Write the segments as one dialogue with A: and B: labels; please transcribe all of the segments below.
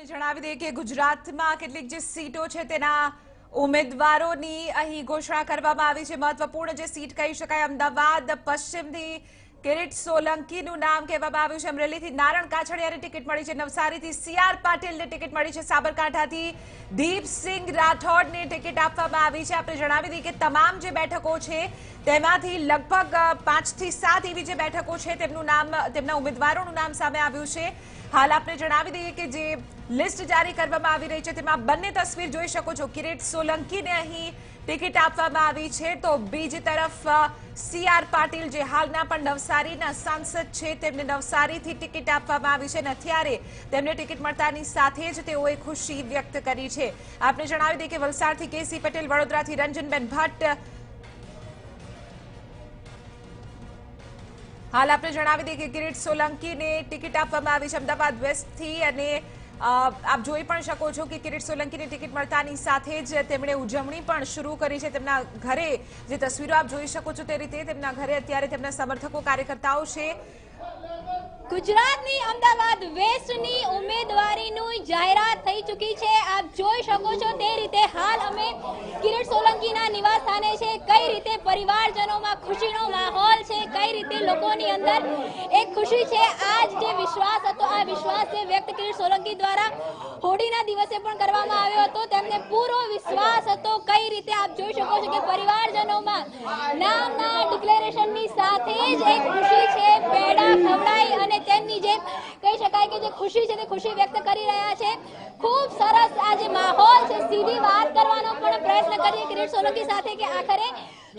A: જણાવી દઈએ કે ગુજરાતમાં કેટલીક જે સીટો છે તેના ઉમેદવારોની અહીં ઘોષણા કરવામાં આવી છે। મહત્વપૂર્ણ જે સીટ કહી શકાય અમદાવાદ પશ્ચિમથી કિરીટ સોલંકીનું નામ કહેવામાં આવ્યું છે। અમરેલીથી નારણ કાછડિયાને ટિકિટ મળી છે। નવસારીથી સીઆર પાટીલને ટિકિટ મળી છે। સાબરકાંઠાથી દીપસિંહ રાઠોડને ટિકિટ આપવામાં આવી છે। આપણે જણાવી દઈએ કે તમામ જે બેઠકો છે તેમાંથી લગભગ 5 થી 7 એવી જે બેઠકો છે તેમના ઉમેદવારોનું નામ સામે આવ્યું છે। હાલ આપણે જણાવી દઈએ કે જે લિસ્ટ જારી કરવામાં આવી રહી છે તેમાં બંને તસવીર જોઈ શકો છો। કિરીટ સોલંકીને અહીં ટિકિટ આપવામાં આવી છે તો બીજી તરફ સીઆર પાટીલ જે હાલના પણ નવસારીના સાંસદ છે તેમને નવસારીથી ટિકિટ આપવામાં આવી છે અને અત્યારે તેમને ટિકિટ મળતાની સાથે જ તેઓએ ખુશી વ્યક્ત કરી છે। આપણે જણાવી દઈએ કે વલસાડથી કેસી પટેલ, વડોદરાથી રંજનબેન ભટ્ટ, હાલ આપણે જણાવી દઈએ કે કિરીટ સોલંકીને ટિકિટ આપવામાં આવી છે અમદાવાદ વેસ્ટથી અને આપ જોઈ પણ શકો છો કે કિરીટ સોલંકીને ટિકિટ મળતાની સાથે જ તેમણે ઉજવણી પણ શરૂ કરી છે। તેમના ઘરે જે તસવીરો આપ જોઈ શકો છો તે રીતે તેમના ઘરે અત્યારે તેમના સમર્થકો કાર્યકર્તાઓ છે।
B: ગુજરાતની અમદાવાદ વેસ્ટની ઉમેદવારીની જાહેરાત થઈ ચૂકી છે। આપ જોઈ શકો છો તે રીતે હાલ અમે કિરીટ સોલંકીના નિવાસ સ્થાને છે। કઈ રીતે પરિવારજનોમાં ખુશીનો માહોલ છે, કઈ રીતે લોકોની અંદર એક ખુશી છે। આજ જે વિશ્વાસ હતો આ વિશ્વાસ વ્યક્ત કિરીટ સોલંકી દ્વારા હોળીના દિવસે પણ કરવામાં આવ્યો હતો। તેમને પૂરો વિશ્વાસ હતો। કઈ રીતે આપ જોઈ શકો છો કે પરિવારજનોમાં નામના ડિક્લેરેશનની સાથે જ એક ખુશી છે। પેડા ખવડાઈ અને તેમની જે કહી શકાય કે જે ખુશી છે તે ખુશી વ્યક્ત કરી રહ્યા છે। ખૂબ સરસ આ જે માહોલ છે। સીધી વાત કરવાનો પણ પ્રયત્ન કરીએ કિરીટ સોલંકી સાથે કે આખરે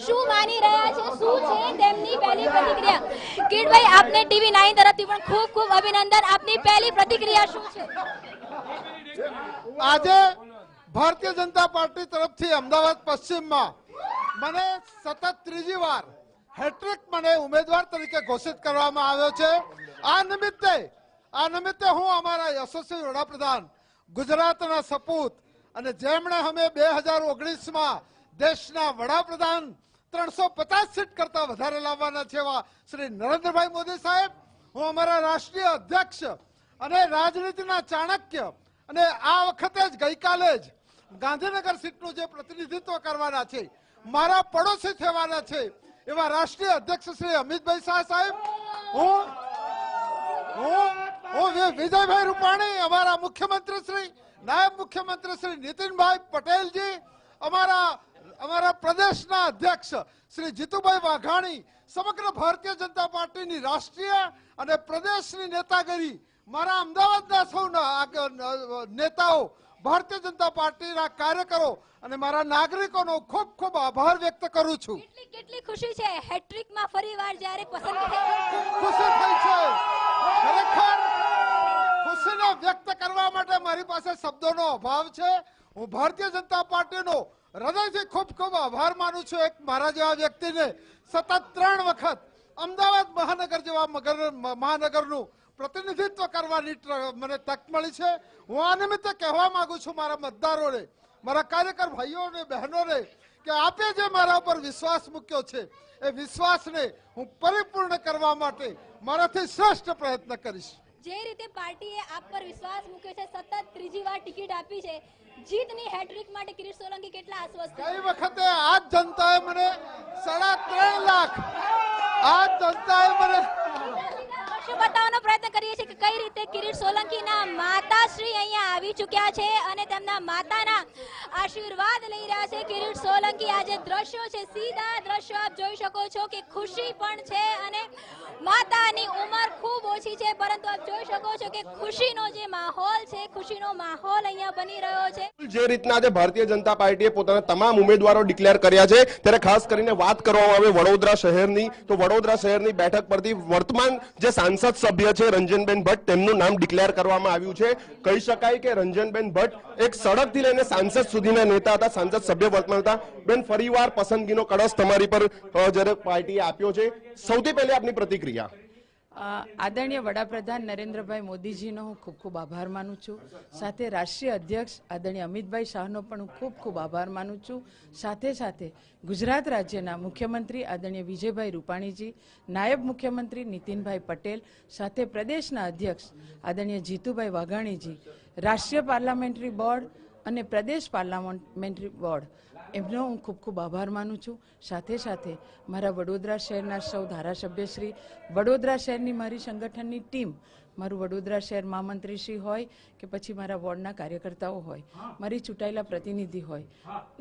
B: શું માની રહ્યા છે, શું છે તેમની પહેલી પ્રતિક્રિયા। કિરીટભાઈ, આપને ટીવી 9 તરફથી પણ ખૂબ ખૂબ અભિનંદન। આપની પહેલી પ્રતિક્રિયા શું છે?
C: આજે ભારતીય જનતા પાર્ટી તરફથી અમદાવાદ પશ્ચિમમાં મને સતત ત્રીજી વાર હેટ્રિક મને ઉમેદવાર તરીકે ઘોષિત કરવામાં આવ્યો છે। આ નિમિત્તે હું અમારા યશસ્વી વડાપ્રધાન, ગુજરાતના સપૂત અને જેમણે અમે 2019માં દેશના વડાપ્રધાન 350 સીટ કરતા વધારે લાવવાના છે એવા શ્રી નરેન્દ્રભાઈ મોદી સાહેબ, હું અમારા રાષ્ટ્રીય અધ્યક્ષ અને રાજનીતિના ચાણક્ય અને આ વખતે જ ગઈકાલે જ ગાંધીનગર સીટનું જે પ્રતિનિધિત્વ કરવાના છે, મારા પડોશી થવાના છે એવા રાષ્ટ્રીય અધ્યક્ષ શ્રી અમિતભાઈ શાહ સાહેબ, હું વિજયભાઈ રૂપાણી, અમારા મુખ્યમંત્રી શ્રી, નાયબ મુખ્યમંત્રી શ્રી નીતિનભાઈ પટેલજી, અમારા પ્રદેશના અધ્યક્ષ શ્રી જીતુભાઈ વાઘાણી, સમગ્ર ભારતીય જનતા પાર્ટીની રાષ્ટ્રીય અને પ્રદેશની નેતાગીરી, મારા અમદાવાદના સૌના નેતાઓ, ભારતીય જનતા પાર્ટીના કાર્યકરો અને મારા નાગરિકોનો ખૂબ ખૂબ આભાર વ્યક્ત કરું છું।
B: કેટલી ખુશી છે હેટ્રિકમાં ફરીવાર જ્યારે પસંદ
C: ખુશી થઈ છે। ખરેખર ખુશીને વ્યક્ત કરવા માટે મારી પાસે શબ્દોનો અભાવ છે। હું ભારતીય જનતા પાર્ટીનો હૃદયથી ખૂબ ખૂબ આભાર માનું છું। એક મારા જેવા વ્યક્તિને સતત 3 વખત અમદાવાદ મહાનગર જેવા મહાનગરનું પ્રતિનિધિત્વ કરવાની મને તક મળી છે। હું આ નિમિત્તે કહેવા માંગુ છું મારા મતદારોને, મારા કાર્યકર ભાઈઓ અને બહેનોને કે આપે જે મારા ઉપર વિશ્વાસ મૂક્યો છે એ વિશ્વાસને હું પરિપૂર્ણ કરવા માટે મારાથી શ્રેષ્ઠ પ્રયત્ન કરીશ।
B: જે રીતે પાર્ટીએ આપ પર વિશ્વાસ મૂક્યો છે, સતત ત્રીજી વાર ટિકિટ આપી છે, જીતની હેટ્રિક માટે કિરીટ સોલંકી કેટલા આશ્વસ્ત?
C: ગઈ વખતે આ જનતાએ મને 3.5 લાખ આ જનતાએ મને
B: બતાવવાનો પ્રયત્ન કરીએ છીએ કે કઈ રીતે કિરીટ સોલંકીના માતાશ્રી અહીંયા આવી ચૂક્યા છે અને તેમના માતાના આશીર્વાદ લઈ રહ્યા છે કિરીટ સોલંકી। આ જે દ્રશ્યો છે, સીધા દ્રશ્યો આપ જોઈ શકો છો કે ખુશી પણ છે અને માતાની ઉંમર ખૂબ ઓછી છે, પરંતુ આપ જોઈ શકો છો કે ખુશીનો જે માહોલ છે, ખુશીનો માહોલ અહીંયા બની રહ્યો છે।
D: જે રીતના આજે ભારતીય જનતા પાર્ટીએ પોતાના તમામ ઉમેદવારો ડિક્લેર કર્યા છે, ત્યારે ખાસ કરીને વાત કરવામાં આવે વડોદરા શહેરની, તો વડોદરા શહેરની બેઠક પરથી વર્તમાન જે સાંસદ સભ્ય છે રંજનબેન ભટ્ટ, તેમનું નામ ડિક્લેર કરવામાં આવ્યું છે। કહી શકાય કે રંજનબેન ભટ્ટ એક સડકથી લઈને સાંસદ સુધીના નેતા હતા, સાંસદ સભ્ય વર્તમાન હતા। બેન, ફરીવાર પસંદગીનો કળશ તમારી પર જ્યારે પાર્ટીએ આપ્યો છે, સૌથી પહેલા આપની પ્રતિક્રિયા?
E: આદરણીય વડાપ્રધાન નરેન્દ્રભાઈ મોદીજીનો હું ખૂબ ખૂબ આભાર માનું છું. સાથે રાષ્ટ્રીય અધ્યક્ષ આદરણીય અમિતભાઈ શાહનો પણ હું ખૂબ ખૂબ આભાર માનું છું. સાથે સાથે ગુજરાત રાજ્યના મુખ્યમંત્રી આદરણીય વિજયભાઈ રૂપાણીજી, નાયબ મુખ્યમંત્રી નીતિનભાઈ પટેલ, સાથે પ્રદેશના અધ્યક્ષ આદરણીય જીતુભાઈ વાઘાણીજી, રાષ્ટ્રીય પાર્લામેન્ટરી બોર્ડ અને પ્રદેશ પાર્લામેન્ટરી બોર્ડ એમનો હું ખૂબ ખૂબ આભાર માનું છું. સાથે સાથે મારા વડોદરા શહેરના સૌ ધારાસભ્યશ્રી, વડોદરા શહેરની મારી સંગઠનની ટીમ, મારું વડોદરા શહેર મહામંત્રીશ્રી હોય કે પછી મારા વોર્ડના કાર્યકર્તાઓ હોય, મારી ચૂંટાયેલા પ્રતિનિધિ હોય,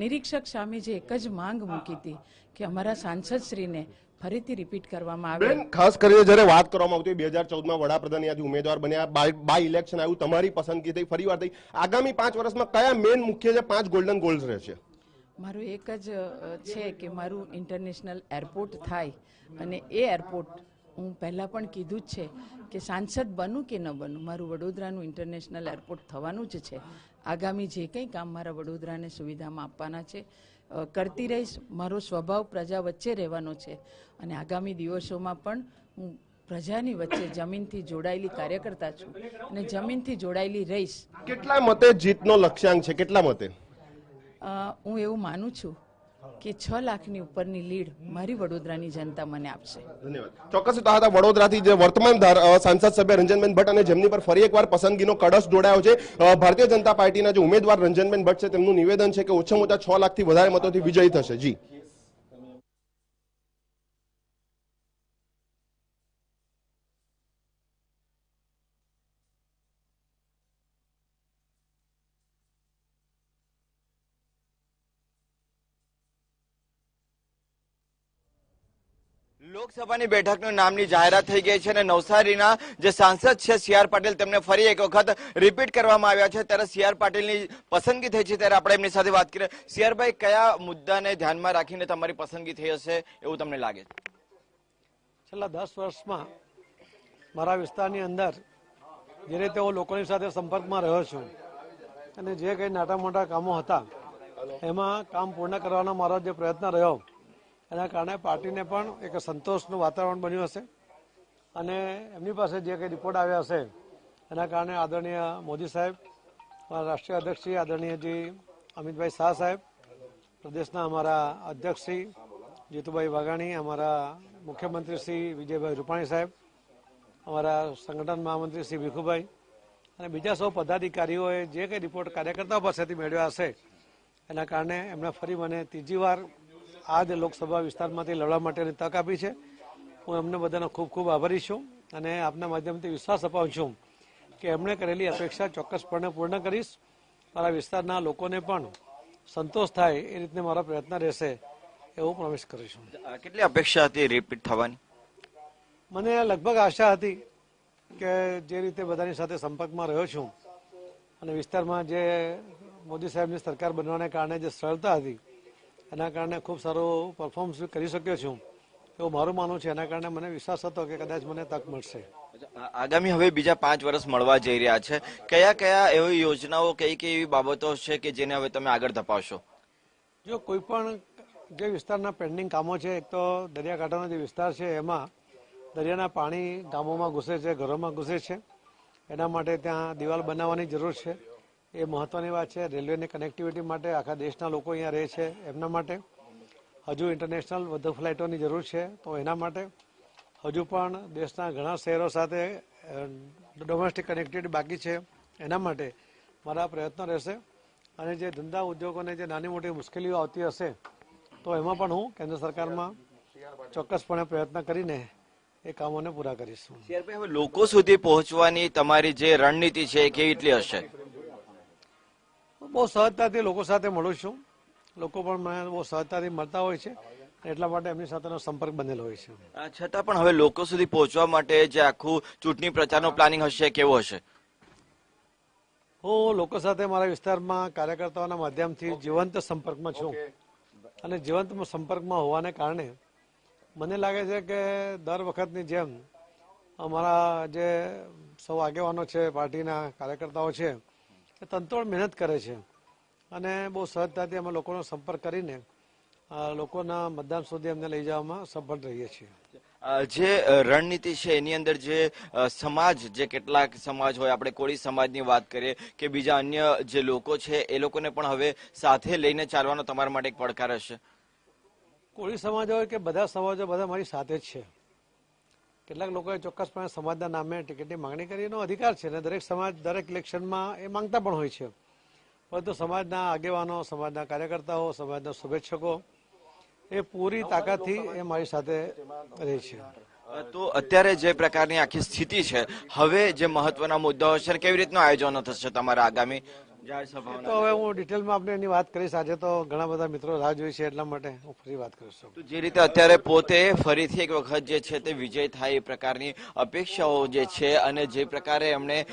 E: નિરીક્ષક સામે જે એક જ માંગ મૂકી હતી કે અમારા સાંસદશ્રીને ફરીથી રિપીટ કરવામાં આવે.
D: ખાસ કરીને જ્યારે વાત કરવામાં આવતી 2014માં વડાપ્રધાન ત્યાંથી ઉમેદવાર બન્યા, બાય ઇલેક્શન આવ્યું, તમારી પસંદગી થઈ, ફરીવાર થઈ. આગામી 5 વર્ષમાં કયા મેન મુખ્ય જે 5 ગોલ્ડન ગોલ્સ રહેશે?
E: મારું એક જ છે કે મારું ઇન્ટરનેશનલ એરપોર્ટ થાય, અને એ એરપોર્ટ હું પહેલાં પણ કીધું જ છે કે સાંસદ બનું કે ન બનું, મારું વડોદરાનું ઇન્ટરનેશનલ એરપોર્ટ થવાનું જ છે. આગામી જે કંઈ કામ મારા વડોદરાને સુવિધામાં આપવાના છે કરતી રહીશ. મારો સ્વભાવ પ્રજા વચ્ચે રહેવાનો છે અને આગામી દિવસોમાં પણ હું પ્રજાની વચ્ચે જમીનથી જોડાયેલી કાર્યકર્તા છું અને જમીનથી જોડાયેલી રહીશ.
D: કેટલા મતે જીતનો લક્ષ્યાંક છે? કેટલા મતે?
E: હું એવું માનું છું કે 6 લાખની ઉપરની લીડ મારી વડોદરાની જનતા મને આપશે.
D: ધન્યવાદ. ચોક્કસ તો હતા વડોદરાથી જે વર્તમાન સાંસદ સભ્ય રંજનબેન ભટ્ટ અને જેમની પર ફરી એકવાર પસંદગીનો કળશ જોડાયો છે. ભારતીય જનતા પાર્ટીના જે ઉમેદવાર રંજનબેન ભટ્ટ છે તેમનું નિવેદન છે કે ઓછામાં ઓછા 6 લાખથી વધારે મતોથી વિજયી થશે. જી
F: લોકસભાની બેઠકનું નામની જાહેરાત થઈ ગઈ છે અને નવસારીના જે સાંસદ છે સી.આર. પાટીલ તેમને ફરી એક વખત રિપીટ કરવામાં આવ્યા છે. ત્યારે સી.આર. પાટીલની પસંદગી થઈ છે, ત્યારે આપણે એમની સાથે વાત કરીએ. સી.આર.ભાઈ, કયા મુદ્દાને ધ્યાનમાં રાખીને તમારી પસંદગી થઈ હશે એવું તમને લાગે છે?
G: છેલ્લા 10 વર્ષમાં મારા વિસ્તારની અંદર જે રીતે હું લોકોની સાથે સંપર્કમાં રહ્યો છું અને જે કંઈ નાના મોટા કામો હતા એમાં કામ પૂર્ણ કરવાનો મારો જે પ્રયત્ન રહ્યો, એના કારણે પાર્ટીને પણ એક સંતોષનું વાતાવરણ બન્યું હશે અને એમની પાસે જે કંઈ રિપોર્ટ આવ્યા હશે એના કારણે આદરણીય મોદી સાહેબ, રાષ્ટ્રીય અધ્યક્ષ શ્રી આદરણીયજી અમિતભાઈ શાહ સાહેબ, પ્રદેશના અમારા અધ્યક્ષ શ્રી જીતુભાઈ વાઘાણી, અમારા મુખ્યમંત્રી શ્રી વિજયભાઈ રૂપાણી સાહેબ, અમારા સંગઠન મહામંત્રી શ્રી ભીખુભાઈ અને બીજા સૌ પદાધિકારીઓએ જે કંઈ રિપોર્ટ કાર્યકર્તાઓ પાસેથી મેળવ્યા હશે એના કારણે એમણે ફરી મને ત્રીજી વાર આ જ લોકસભા વિસ્તારમાંથી લડવા માટેની તક આપી છે. હું એમને બધાનો ખૂબ ખૂબ આભારી છું અને આપના માધ્યમથી વિશ્વાસ અપાવું છું કે એમણે કરેલી અપેક્ષા ચોક્કસપણે પૂર્ણ કરીશ. મારા વિસ્તારના લોકોને પણ સંતોષ થાય એ રીતને મારો પ્રયત્ન રહેશે એવું પ્રોમિસ કરીશું.
F: કેટલી અપેક્ષા હતી રિપીટ થવાની?
G: મને લગભગ આશા હતી કે જે રીતે બધાની સાથે સંપર્કમાં રહ્યો છું અને વિસ્તારમાં જે મોદી સાહેબની સરકાર બનવાને કારણે જે સરળતા હતી એના કારણે ખૂબ સારું પરફોર્મન્સ કરી શક્યો છું એવું મારું માનવું છે. એના કારણે મને વિશ્વાસ હતો કે કદાચ મને તક મળશે.
F: આગામી હવે બીજા 5 વર્ષ મળવા જઈ રહ્યા છે, કયા કયા એવી યોજનાઓ, કઈ કઈ એવી બાબતો છે કે જેને હવે તમે આગળ ધપાવશો?
G: જો કોઈ પણ જે વિસ્તારના પેન્ડિંગ કામો છે, એક તો દરિયાકાંઠાનો જે વિસ્તાર છે એમાં દરિયાના પાણી ગામોમાં ઘૂસે છે, ઘરોમાં ઘૂસે છે, એના માટે ત્યાં દિવાલ બનાવવાની જરૂર છે. એ મહત્વની વાત છે. રેલવેની કનેક્ટિવિટી માટે આખા દેશના લોકો અહીંયા રહે છે એમના માટે. હજુ ઇન્ટરનેશનલ વધુ ફ્લાઇટોની જરૂર છે, તો એના માટે હજુ પણ દેશના ઘણા શહેરો સાથે ડોમેસ્ટિક કનેક્ટિવિટી બાકી છે, એના માટે મારા પ્રયત્નો રહેશે. અને જે ધંધા ઉદ્યોગોને જે નાની મોટી મુશ્કેલીઓ આવતી હશે તો એમાં પણ હું કેન્દ્ર સરકારમાં ચોક્કસપણે પ્રયત્ન કરીને એ કામોને પૂરા કરીશું.
F: હવે લોકો સુધી પહોંચવાની તમારી જે રણનીતિ છે એ કેવી રીતની હશે?
G: બહુ સહજતાથી લોકો સાથે મળું છું. લોકો પણ મને બહુ સહજતાથી મળતા હોય છે, એટલા માટે એમની સાથેનો સંપર્ક બનેલો હોય છે.
F: છતાં પણ હવે લોકો સુધી પહોંચવા માટે જે આખું ચૂંટણી પ્રચારનો પ્લાનિંગ હશે કેવો હશે?
G: હું લોકો સાથે મારા વિસ્તારમાં કાર્યકર્તાઓના માધ્યમથી જીવંત સંપર્કમાં છું અને જીવંત સંપર્કમાં હોવાને કારણે મને લાગે છે કે દર વખતની જેમ અમારા જે સૌ આગેવાનો છે, પાર્ટીના કાર્યકર્તાઓ છે, એ તનતોડ મહેનત કરે છે અને બહુ સહજતાથી અમે લોકોનો સંપર્ક કરીને લોકોના મતદાન સુધી અમને લઈ જવામાં સફળ રહીએ છીએ.
F: જે રણનીતિ છે એની અંદર જે સમાજ, જે કેટલાક સમાજ હોય, આપણે કોળી સમાજની વાત કરીએ કે બીજા અન્ય જે લોકો છે એ લોકોને પણ હવે સાથે લઈને ચાલવાનો તમારા માટે એક પડકાર હશે.
G: કોળી સમાજ હોય કે બધા સમાજો બધા મારી સાથે જ છે. કેટલાક લોકોએ ચોક્કસપણે સમાજના નામે ટિકિટની માંગણી કરી, એનો અધિકાર છે અને દરેક સમાજ દરેક ઇલેક્શનમાં એ માંગતા પણ હોય છે. પરંતુ સમાજના આગેવાનો, સમાજના કાર્યકર્તાઓ, સમાજના શુભેચ્છકો એ પૂરી તાકાતથી એ મારી સાથે રહે છે.
F: તો અત્યારે જે પ્રકારની આખી સ્થિતિ છે, હવે જે મહત્વના મુદ્દાઓ છે, કેવી રીતનું આયોજનો થશે તમારા આગામી જાહેર સભાઓ?
G: તો હવે હું ડિટેલમાં આપણે એની વાત કરીશ. આજે તો ઘણા બધા મિત્રો રાહ જોઈ છે, એટલા માટે હું ફરી વાત કરીશ.
F: તો જે રીતે અત્યારે પોતે ફરીથી એક વખત જે છે તે વિજય થાય એ પ્રકારની અપેક્ષાઓ જે છે અને જે પ્રકારે એમણે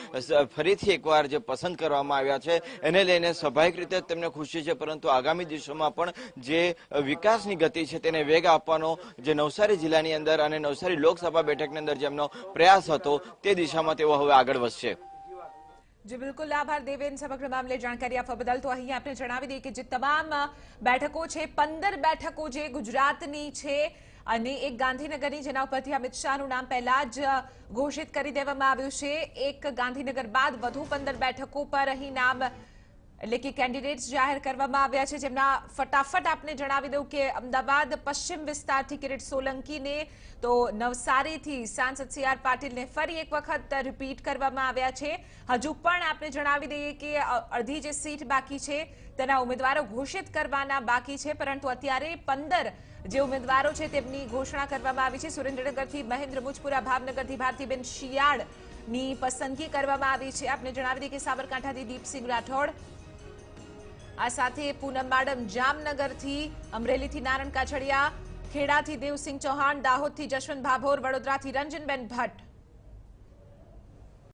F: ફરીથી એકવાર જે પસંદ કરવામાં આવ્યા છે એને લઈને સ્વાભાવિક રીતે તેમને ખુશી છે, પરંતુ આગામી દિવસોમાં પણ જે વિકાસની ગતિ છે તેને વેગ આપવાનો જે નવસારી જિલ્લાની અંદર અને નવસારી લોકસભા બેઠકની અંદર જેમનો પ્રયાસ હતો તે દિશામાં તેઓ હવે આગળ વધશે.
A: જી બિલકુલ, આભાર દેવેન સમગ્ર મામલે જાણકારી આપવા બદલ. તો અહીં આપણે જણાવી દઈએ કે જે તમામ બેઠકો છે, 15 બેઠકો જે ગુજરાતની છે અને એક ગાંધીનગરની, જેના ઉપરથી અમિત શાહનું નામ પહેલા જ ઘોષિત કરી દેવામાં આવ્યું છે. એક ગાંધીનગર બાદ વધુ 15 બેઠકો પર અહીં નામ એટલે કે કેન્ડિડેટ્સ જાહેર કરવામાં આવ્યા છે, જેમના ફટાફટ આપને જણાવી દઉં કે અમદાવાદ પશ્ચિમ વિસ્તારથી કિરીટ સોલંકીને, તો નવસારીથી સાંસદ CR પાટીલને ફરી એક વખત રિપીટ કરવામાં આવ્યા છે. હજુ પણ આપને જણાવી દઈએ કે અડધી જે સીટ બાકી છે તેના ઉમેદવારો ઘોષિત કરવાના બાકી છે, પરંતુ અત્યારે 15 જે ઉમેદવારો છે તેમની ઘોષણા કરવામાં આવી છે. સુરેન્દ્રનગરથી મહેન્દ્ર મુજપુરા, ભાવનગરથી ભારતીબેન શિયાળની પસંદગી કરવામાં આવી છે. આપને જણાવી દઈએ કે સાબરકાંઠાથી દીપસિંહ રાઠોડ, આ સાથે પૂનમ માડમ જામનગરથી, અમરેલીથી નારણ કાછડિયા, ખેડાથી દેવસિંહ ચૌહાણ, દાહોદથી જશવંત ભાભોર, વડોદરાથી રંજનબેન ભટ્ટ,